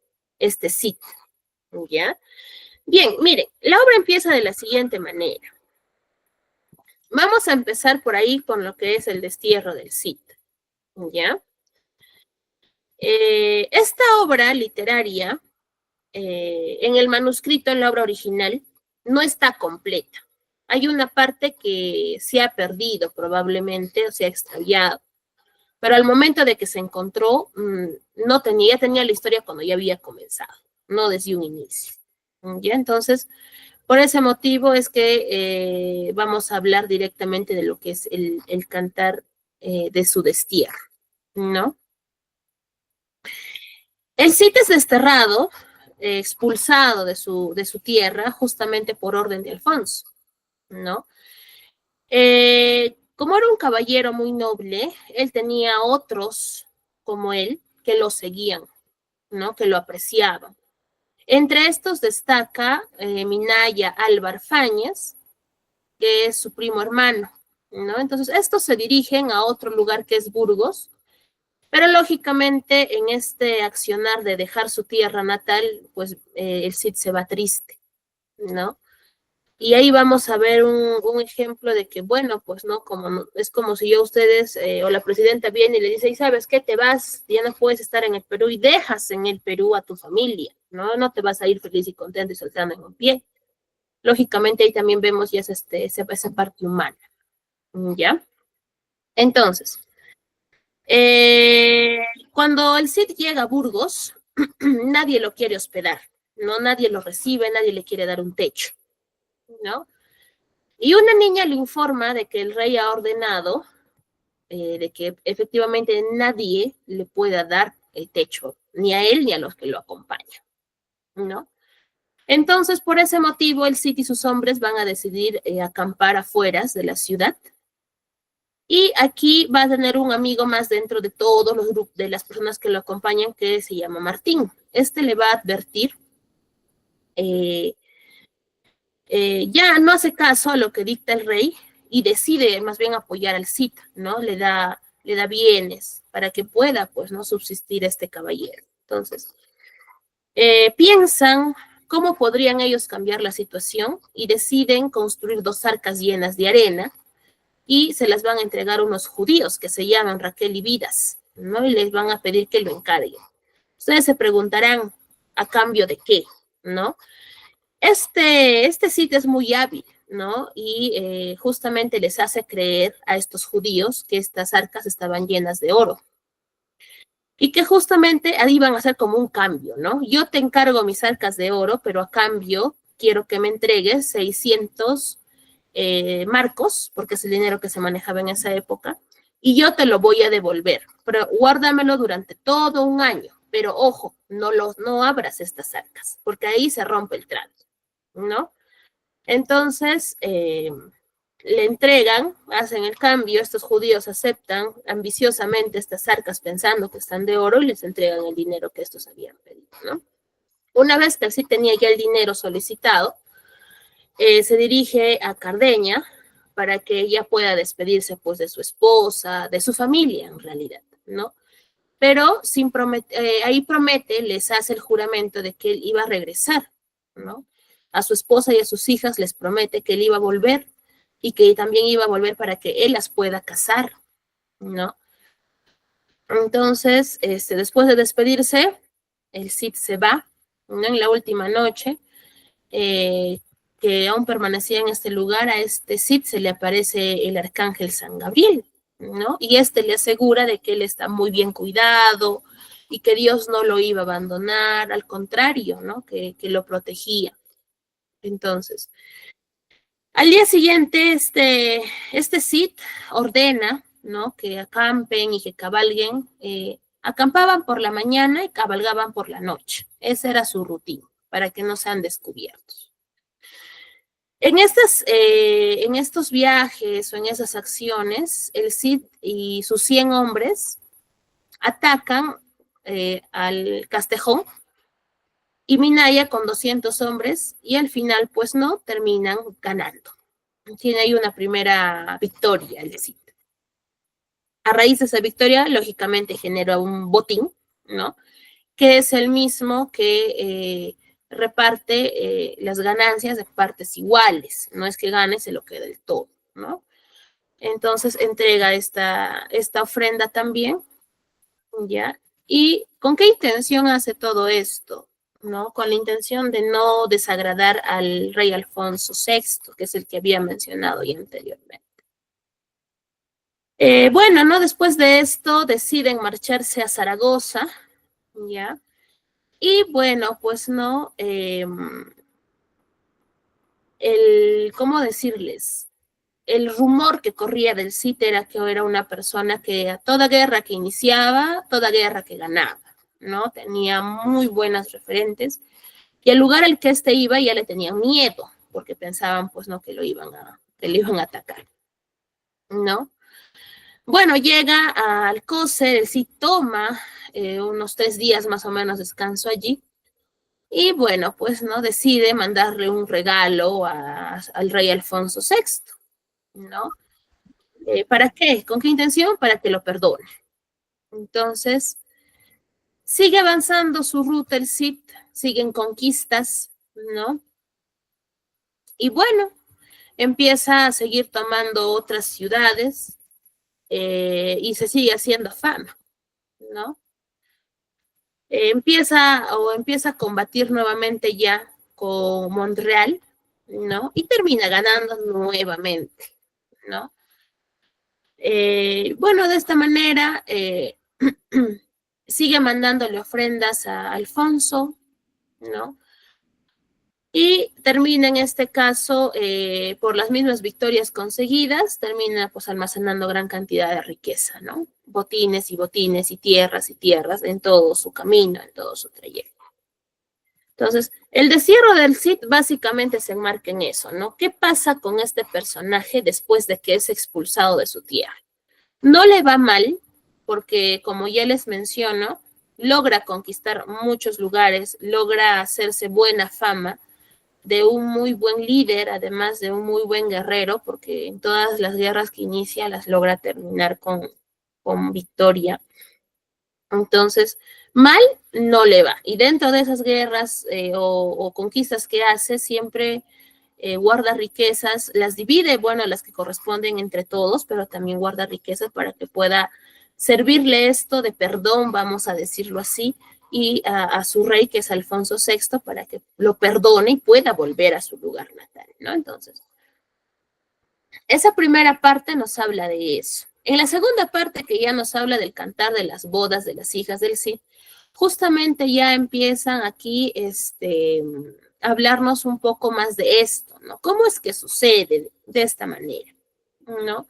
Cid, ¿ya? Bien, miren, la obra empieza de la siguiente manera. Vamos a empezar por ahí con lo que es el destierro del Cid, ¿ya? Esta obra literaria, en el manuscrito, en la obra original, no está completa. Hay una parte que se ha perdido probablemente o se ha extraviado, pero al momento de que se encontró, tenía la historia cuando ya había comenzado, no desde un inicio. ¿Ya? Entonces, por ese motivo es que vamos a hablar directamente de lo que es el cantar de su destierro, ¿no? El Cid es desterrado, expulsado de su tierra, justamente por orden de Alfonso, ¿no? Como era un caballero muy noble, él tenía otros como él que lo seguían, ¿no? Que lo apreciaban. Entre estos destaca Minaya Álvar Fáñez, que es su primo hermano, ¿no? Entonces, estos se dirigen a otro lugar que es Burgos, pero lógicamente en este accionar de dejar su tierra natal, pues el Cid se va triste, ¿no? Y ahí vamos a ver un ejemplo de que, bueno, pues no, es como si yo a ustedes o la presidenta viene y le dice, ¿y sabes qué? Te vas, ya no puedes estar en el Perú y dejas en el Perú a tu familia, ¿no? No te vas a ir feliz y contento y saltando en un pie. Lógicamente ahí también vemos ya esa parte humana, ¿ya? Entonces, cuando el Cid llega a Burgos, nadie lo quiere hospedar, ¿no? Nadie lo recibe, nadie le quiere dar un techo, ¿no? Y una niña le informa de que el rey ha ordenado de que efectivamente nadie le pueda dar el techo, ni a él ni a los que lo acompañan, ¿no? Entonces, por ese motivo, el Cid y sus hombres van a decidir acampar afuera de la ciudad. Y aquí va a tener un amigo más dentro de todos los grupos, de las personas que lo acompañan, que se llama Martín. Este le va a advertir, ya no hace caso a lo que dicta el rey y decide más bien apoyar al Cid, ¿no? Le da bienes para que pueda, pues, no subsistir este caballero. Entonces, piensan cómo podrían ellos cambiar la situación y deciden construir 2 arcas llenas de arena y se las van a entregar a unos judíos que se llaman Raquel y Vidas, ¿no? Y les van a pedir que lo encarguen. Ustedes se preguntarán, ¿a cambio de qué? ¿No? Este sitio es muy hábil, ¿no? Y justamente les hace creer a estos judíos que estas arcas estaban llenas de oro. Y que justamente ahí van a hacer como un cambio, ¿no? Yo te encargo mis arcas de oro, pero a cambio quiero que me entregues 600 marcos, porque es el dinero que se manejaba en esa época, y yo te lo voy a devolver, pero guárdamelo durante todo un año, pero ojo, no abras estas arcas, porque ahí se rompe el trato, ¿no? Entonces, le entregan, hacen el cambio, estos judíos aceptan ambiciosamente estas arcas pensando que están de oro y les entregan el dinero que estos habían pedido, ¿no? Una vez que sí tenía ya el dinero solicitado, se dirige a Cardeña para que ella pueda despedirse pues de su esposa, de su familia en realidad, ¿no? Pero ahí promete, les hace el juramento de que él iba a regresar, ¿no? A su esposa y a sus hijas les promete que él iba a volver y que también iba a volver para que él las pueda casar, ¿no? Entonces, después de despedirse, el Cid se va, ¿no? En la última noche, que aún permanecía en este lugar, a este Cid se le aparece el arcángel San Gabriel, ¿no? Y le asegura de que él está muy bien cuidado y que Dios no lo iba a abandonar, al contrario, ¿no? Que lo protegía. Entonces, al día siguiente, este Cid ordena, ¿no? Que acampen y que cabalguen. Acampaban por la mañana y cabalgaban por la noche. Esa era su rutina, para que no sean descubiertos. En estos viajes o en esas acciones, el Cid y sus 100 hombres atacan al Castejón y Minaya con 200 hombres y al final, pues no, terminan ganando. Tiene ahí una primera victoria el Cid. A raíz de esa victoria, lógicamente genera un botín, ¿no? Que es el mismo que reparte las ganancias de partes iguales. No es que gane, se lo queda del todo, ¿no? Entonces entrega esta ofrenda también, ¿ya? ¿Y con qué intención hace todo esto? ¿No? Con la intención de no desagradar al rey Alfonso VI, que es el que había mencionado ya anteriormente. Bueno, ¿no? Después de esto deciden marcharse a Zaragoza, ¿ya? Y bueno, pues no, ¿cómo decirles? El rumor que corría del Cid era que era una persona que a toda guerra que iniciaba, toda guerra que ganaba, ¿no? Tenía muy buenas referentes y al lugar al que éste iba ya le tenían miedo, porque pensaban, pues, no, que lo iban a atacar, ¿no? Bueno, llega a Alcócer, el Cid toma unos 3 días más o menos descanso allí. Y bueno, pues no decide mandarle un regalo al rey Alfonso VI, ¿no? ¿Para qué? ¿Con qué intención? Para que lo perdone. Entonces, sigue avanzando su ruta el Cid, siguen conquistas, ¿no? Y bueno, empieza a seguir tomando otras ciudades y se sigue haciendo fama, ¿no? Empieza a combatir nuevamente ya con Montreal, ¿no? Y termina ganando nuevamente, ¿no? Bueno, de esta manera sigue mandándole ofrendas a Alfonso, ¿no? Y termina en este caso, por las mismas victorias conseguidas, termina pues almacenando gran cantidad de riqueza, ¿no? Botines y tierras en todo su camino, en todo su trayecto. Entonces, el destierro del Cid básicamente se enmarca en eso, ¿no? ¿Qué pasa con este personaje después de que es expulsado de su tierra? No le va mal, porque como ya les menciono, logra conquistar muchos lugares, logra hacerse buena fama de un muy buen líder, además de un muy buen guerrero, porque en todas las guerras que inicia las logra terminar con victoria. Entonces, mal no le va. Y dentro de esas guerras o conquistas que hace, siempre guarda riquezas, las divide, bueno, las que corresponden entre todos, pero también guarda riquezas para que pueda servirle esto de perdón, vamos a decirlo así, y a su rey, que es Alfonso VI, para que lo perdone y pueda volver a su lugar natal, ¿no? Entonces, esa primera parte nos habla de eso. En la segunda parte, que ya nos habla del cantar de las bodas de las hijas del Cid, justamente ya empiezan aquí a hablarnos un poco más de esto, ¿no? ¿Cómo es que sucede de esta manera, ¿no?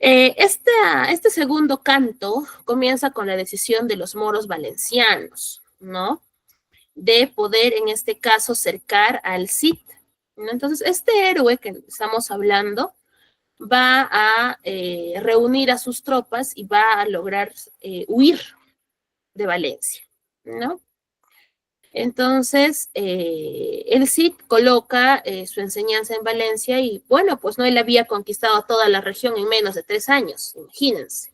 Este segundo canto comienza con la decisión de los moros valencianos, ¿no? De poder, en este caso, cercar al Cid, ¿no? Entonces, este héroe que estamos hablando va a reunir a sus tropas y va a lograr huir de Valencia, ¿no? Entonces, el Cid coloca su enseñanza en Valencia y, bueno, pues no, él había conquistado toda la región en menos de 3 años, imagínense,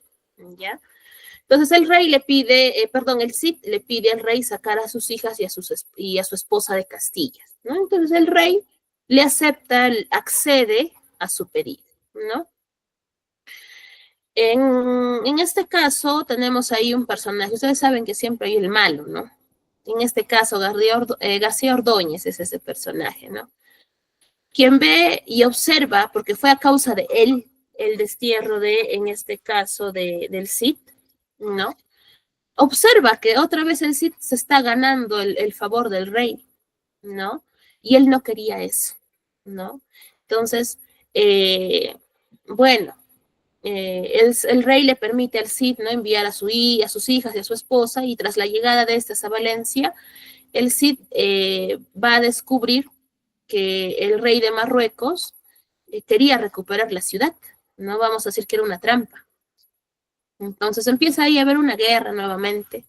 ¿ya? Entonces el rey le pide, el Cid le pide al rey sacar a sus hijas y a su esposa de Castilla, ¿no? Entonces el rey le acepta, accede a su pedido, ¿no? En este caso tenemos ahí un personaje, ustedes saben que siempre hay el malo, ¿no? En este caso García Ordóñez es ese personaje, ¿no? Quien ve y observa, porque fue a causa de él el destierro en este caso, del Cid, ¿no? Observa que otra vez el Cid se está ganando el favor del rey, ¿no? Y él no quería eso, ¿no? Entonces, bueno, el rey le permite al Cid, ¿no?, enviar a sus hijas y a su esposa, y tras la llegada de estas a Valencia, el Cid va a descubrir que el rey de Marruecos quería recuperar la ciudad, no vamos a decir que era una trampa. Entonces empieza ahí a haber una guerra nuevamente.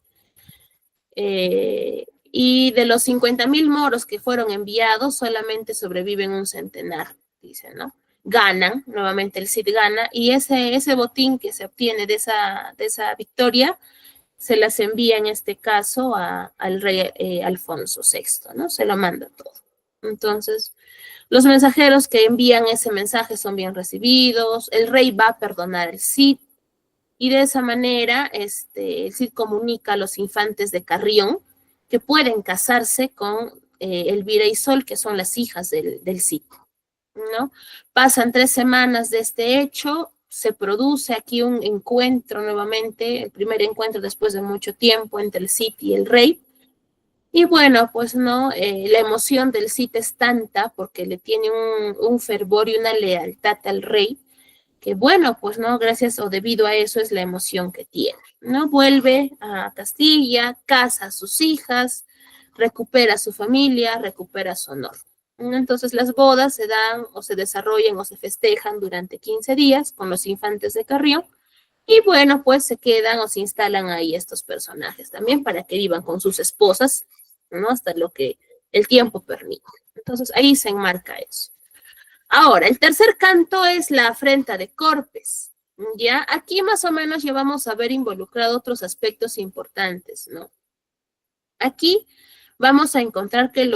Y de los 50.000 moros que fueron enviados, solamente sobreviven un centenar, dice, ¿no? Ganan, nuevamente el Cid gana, y ese botín que se obtiene de esa victoria se las envía en este caso al rey Alfonso VI, ¿no? Se lo manda todo. Entonces, los mensajeros que envían ese mensaje son bien recibidos, el rey va a perdonar al Cid, y de esa manera el Cid comunica a los infantes de Carrión que pueden casarse con Elvira y Sol, que son las hijas del Cid, ¿no? Pasan 3 semanas de este hecho, se produce aquí un encuentro nuevamente, el primer encuentro después de mucho tiempo entre el Cid y el rey. Y bueno, pues no, la emoción del Cid es tanta porque le tiene un fervor y una lealtad al rey, que bueno, pues no, gracias o debido a eso es la emoción que tiene, ¿no? Vuelve a Castilla, casa a sus hijas, recupera su familia, recupera su honor. Entonces las bodas se dan o se desarrollan o se festejan durante 15 días con los infantes de Carrión, y bueno, pues se quedan o se instalan ahí estos personajes también para que vivan con sus esposas, ¿no? Hasta lo que el tiempo permite. Entonces ahí se enmarca eso. Ahora, el tercer canto es la afrenta de Corpes, ¿ya? Aquí más o menos ya vamos a ver involucrado otros aspectos importantes, ¿no? Aquí vamos a encontrar que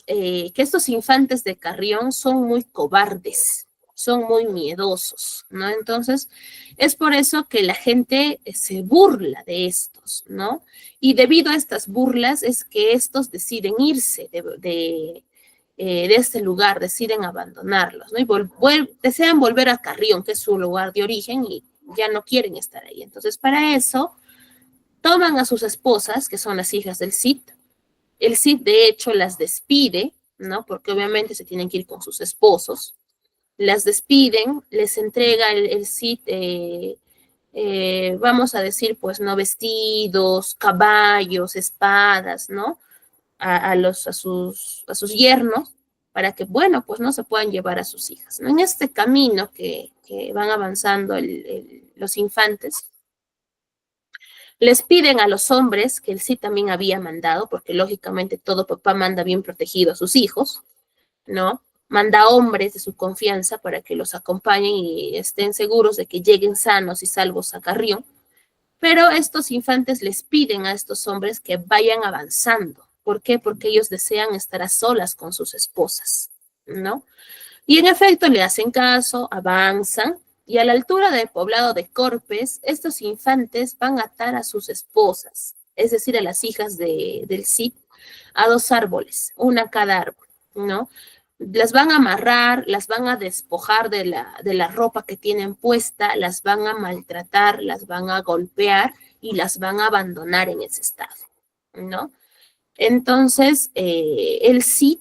que estos infantes de Carrión son muy cobardes, son muy miedosos, ¿no? Entonces, es por eso que la gente se burla de estos, ¿no? Y debido a estas burlas es que estos deciden irse de este lugar, deciden abandonarlos, ¿no? Y desean volver a Carrión, que es su lugar de origen, y ya no quieren estar ahí. Entonces, para eso, toman a sus esposas, que son las hijas del Cid. El Cid, de hecho, las despide, ¿no? Porque obviamente se tienen que ir con sus esposos. Las despiden, les entrega el Cid, vamos a decir, pues, ¿no? Vestidos, caballos, espadas, ¿no? A sus yernos, para que, bueno, pues no se puedan llevar a sus hijas, ¿no? En este camino que van avanzando los infantes, les piden a los hombres, que el Cid también había mandado, porque lógicamente todo papá manda bien protegido a sus hijos, ¿no? Manda hombres de su confianza para que los acompañen y estén seguros de que lleguen sanos y salvos a Carrión. Pero estos infantes les piden a estos hombres que vayan avanzando. ¿Por qué? Porque ellos desean estar a solas con sus esposas, ¿no? Y en efecto le hacen caso, avanzan, y a la altura del poblado de Corpes, estos infantes van a atar a sus esposas, es decir, a las hijas del Cid, a 2 árboles, una a cada árbol, ¿no? Las van a amarrar, las van a despojar de la ropa que tienen puesta, las van a maltratar, las van a golpear y las van a abandonar en ese estado, ¿no? Entonces, el Cid,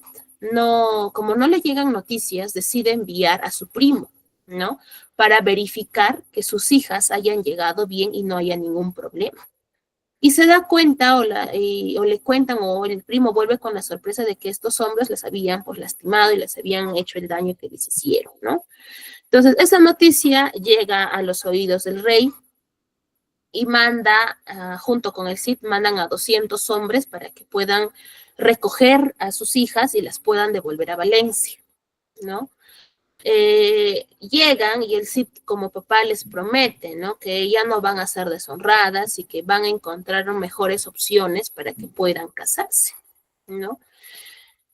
como no le llegan noticias, decide enviar a su primo, ¿no? Para verificar que sus hijas hayan llegado bien y no haya ningún problema. Y se da cuenta o le cuentan o el primo vuelve con la sorpresa de que estos hombres les habían pues lastimado y les habían hecho el daño que les hicieron, ¿no? Entonces, esa noticia llega a los oídos del rey y manda, junto con el Cid, mandan a 200 hombres para que puedan recoger a sus hijas y las puedan devolver a Valencia, ¿no? Llegan y el Cid como papá les promete, ¿no? Que ya no van a ser deshonradas y que van a encontrar mejores opciones para que puedan casarse, ¿no?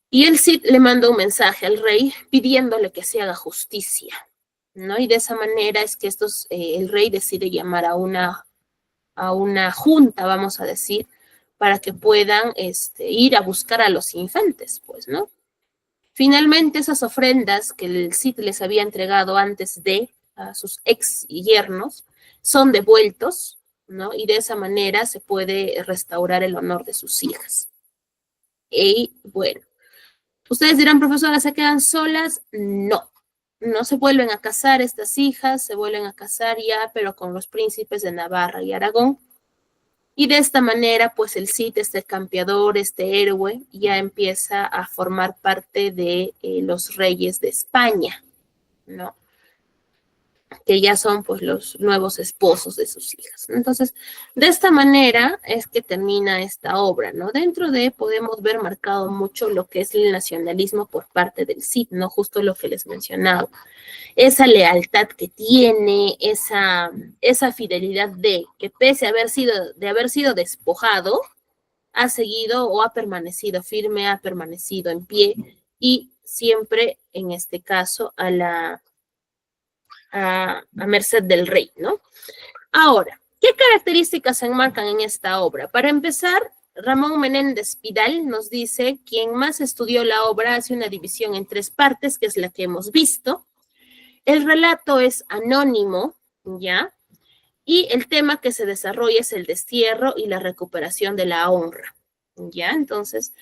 Y el Cid le manda un mensaje al rey pidiéndole que se haga justicia, ¿no? Y de esa manera es que el rey decide llamar a una junta, vamos a decir, para que puedan ir a buscar a los infantes, pues, ¿no? Finalmente, esas ofrendas que el Cid les había entregado antes a sus ex yernos son devueltos, ¿no? Y de esa manera se puede restaurar el honor de sus hijas. Y bueno, ustedes dirán, profesora, ¿se quedan solas? No, no se vuelven a casar estas hijas, se vuelven a casar ya, pero con los príncipes de Navarra y Aragón. Y de esta manera, pues el Cid, este campeador, este héroe, ya empieza a formar parte de los reyes de España, ¿no? Que ya son pues los nuevos esposos de sus hijas. Entonces, de esta manera es que termina esta obra, ¿no? Dentro de podemos ver marcado mucho lo que es el nacionalismo por parte del Cid, ¿no? Justo lo que les mencionaba. Esa lealtad que tiene, esa fidelidad de que pese a haber sido despojado, ha seguido o ha permanecido firme, ha permanecido en pie y siempre, en este caso, a merced del rey, ¿no? Ahora, ¿qué características se enmarcan en esta obra? Para empezar, Ramón Menéndez Pidal nos dice, quien más estudió la obra hace una división en 3 partes, que es la que hemos visto. El relato es anónimo, ¿ya? Y el tema que se desarrolla es el destierro y la recuperación de la honra, ¿ya? Entonces,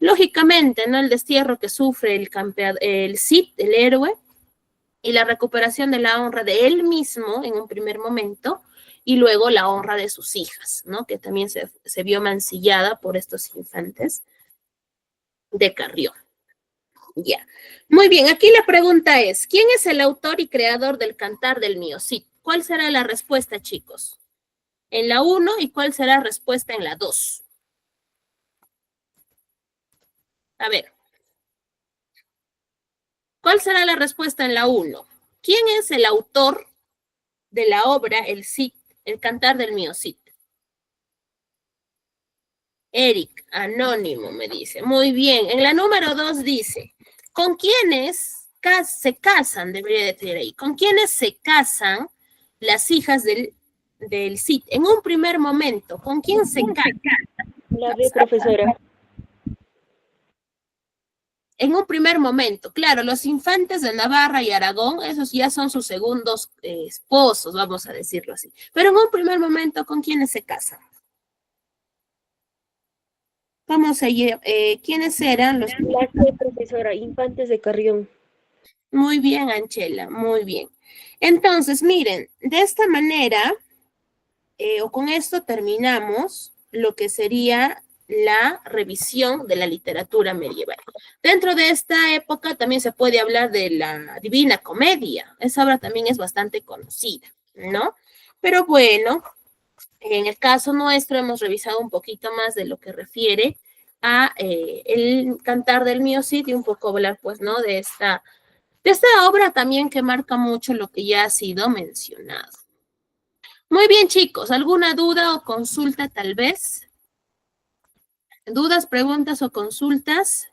lógicamente, ¿no? El destierro que sufre el Cid, el héroe, y la recuperación de la honra de él mismo en un primer momento, y luego la honra de sus hijas, ¿no? Que también se vio mancillada por estos infantes de Carrión. Ya. Muy bien, aquí la pregunta es, ¿quién es el autor y creador del Cantar del Mío Cid? ¿Cuál será la respuesta, chicos? En la 1, ¿y cuál será la respuesta en la 2? A ver. ¿Cuál será la respuesta en la 1? ¿Quién es el autor de la obra El Cid, el Cantar del Mío Cid? Eric, anónimo, me dice. Muy bien. En la número 2 dice, ¿con quiénes se casan? Debería decir ahí. ¿Con quiénes se casan las hijas del Cid? En un primer momento, ¿con quién se casan? La B, profesora. En un primer momento, claro, los infantes de Navarra y Aragón, esos ya son sus segundos esposos, vamos a decirlo así. Pero en un primer momento, ¿con quiénes se casan? ¿Quiénes eran los? La C, profesora, infantes de Carrión. Muy bien, Anchela, muy bien. Entonces, miren, de esta manera, o con esto terminamos lo que sería la revisión de la literatura medieval. Dentro de esta época también se puede hablar de la Divina Comedia. Esa obra también es bastante conocida, ¿no? Pero bueno, en el caso nuestro hemos revisado un poquito más de lo que refiere a el Cantar del Mío Cid y un poco hablar, pues, ¿no? De esta obra también que marca mucho lo que ya ha sido mencionado. Muy bien, chicos, ¿alguna duda o consulta tal vez? ¿Dudas, preguntas o consultas?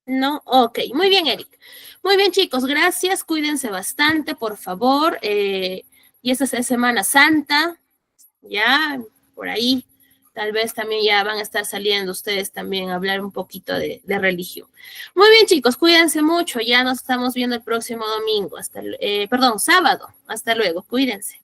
No, ok, muy bien, Eric. Muy bien, chicos, gracias, cuídense bastante, por favor. Y esta es Semana Santa, ya, por ahí, tal vez también ya van a estar saliendo ustedes también a hablar un poquito de religión. Muy bien, chicos, cuídense mucho, ya nos estamos viendo el próximo domingo, sábado. Hasta luego, cuídense.